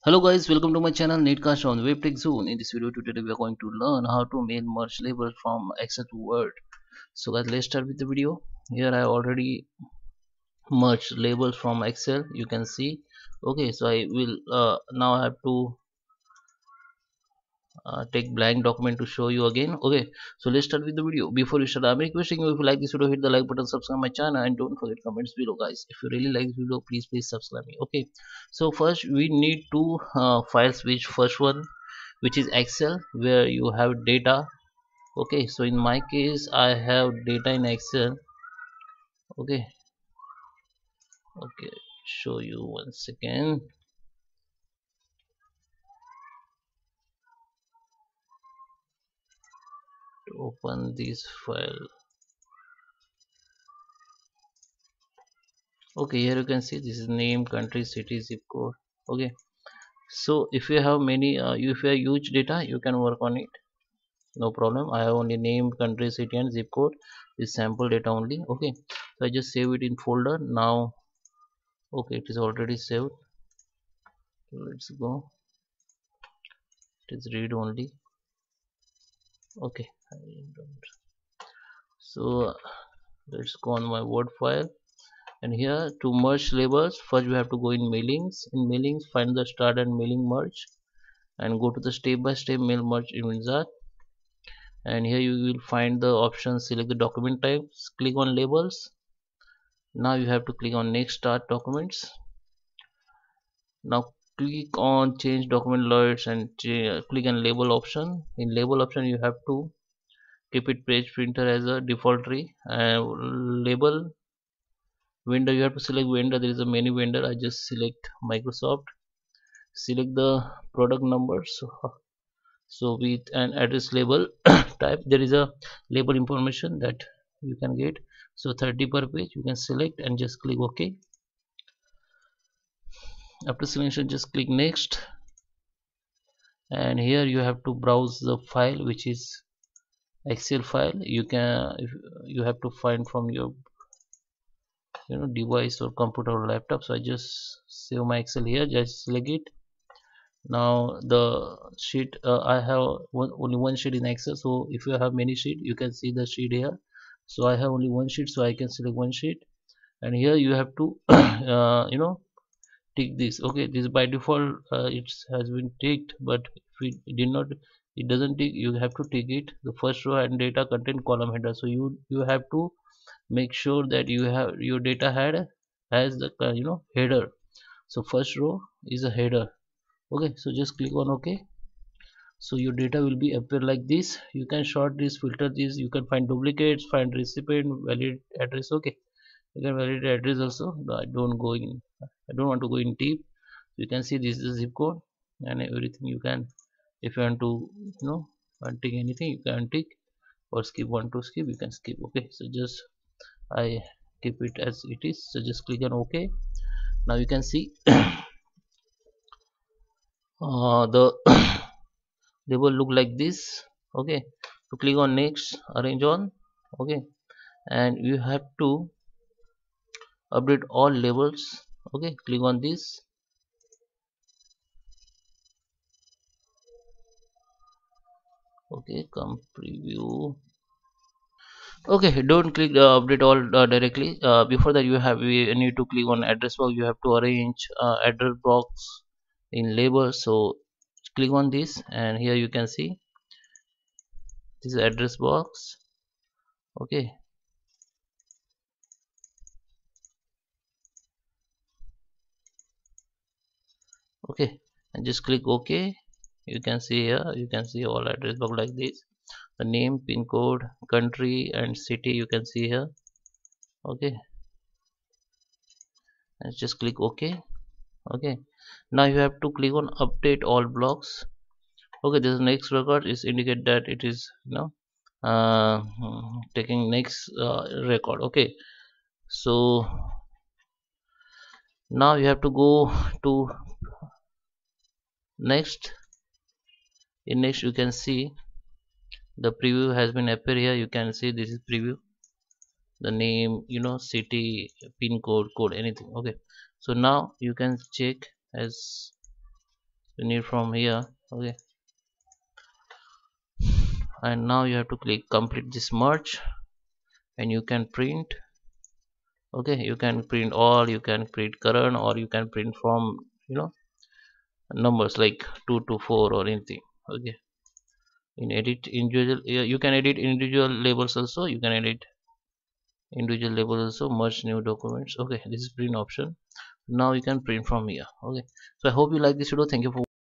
Hello guys, welcome to my channel NetCast on WebTech Zone. In this video today we are going to learn how to mail merge labels from Excel to Word. So guys, let's start with the video. Here I already merged labels from Excel. You can see. Okay, so I will now I have to take blank document to show you again. Okay, so let's start with the video. Before we start, I'm requesting you, if you like this video, hit the like button, subscribe my channel, and don't forget comments below guys. If you really like this video, please subscribe me. Okay, so first we need two files. Which first one, which is Excel, where you have data. Okay, so in my case I have data in Excel. Okay, okay, show you one second. To open this file. Okay, here you can see this is name, country, city, zip code. Okay, so if you have many if you have huge data, you can work on it, no problem. I have only name, country, city and zip code, this sample data only. Okay, so I just save it in folder now. Okay, it is already saved. Let's go. It is read only. Okay, so let's go on my Word file. And here to merge labels, first we have to go in mailings. In mailings, find the start and mailing merge and go to the step by step mail merge in wizard. And here you will find the option, select the document types, click on labels. Now you have to click on next, start documents. Now click on change document layers and click on label option. In label option you have to keep it page printer as a default tree. Label vendor, you have to select vendor. There is a many vendor. I just select Microsoft. Select the product number. So with an address label type, there is a label information that you can get. So 30 per page, you can select and just click OK. After selection, just click next. And here you have to browse the file, which is Excel file. You have to find from your device or computer or laptop. So I just save my Excel here, just select it. Now the sheet, I have only one sheet in Excel. So if you have many sheet, you can see the sheet here. So I have only one sheet, so I can select one sheet. And here you have to tick this. Okay, this by default it has been ticked, but if it did not, it doesn't tick, you have to tick it. The first row and data content column header. So you have to make sure that you have your data has the header. So first row is a header. Okay, so just click on OK. So your data will be appear like this. You can sort this, filter this, you can find duplicates, find recipient, valid address. Okay, you can validate address also. I don't want to go in deep. You can see this is the zip code and everything. You can, if you want to untick anything, you can untick, or want to skip, you can skip. Okay, so just I keep it as it is. So just click on OK. Now you can see the they will look like this. Okay, so click on next, arrange on. Okay, and you have to update all labels. Okay, click on this. Okay, come preview. Okay, don't click update all directly. Before that we need to click on address box. You have to arrange address box in label. So click on this, and here you can see this is address box. Okay, okay, and just click OK. You can see here, you can see all address box like this, the name, pin code, country and city, you can see here. Okay, and just click OK. Okay, now you have to click on update all blocks. Okay, this next record is indicate that it is taking next record. Okay, so now you have to go to next. In next you can see the preview has been appear here. You can see this is preview, the name, city, pin code, anything. Okay, so now you can check as you need from here. Okay, and now you have to click complete this merge, and you can print. Okay, you can print all, you can print current, or you can print from numbers like 2 to 4 or anything. Okay, in edit individual, you can edit individual labels also, you can edit individual labels also, merge new documents. Okay, this is print option. Now you can print from here. Okay, so I hope you like this video. Thank you for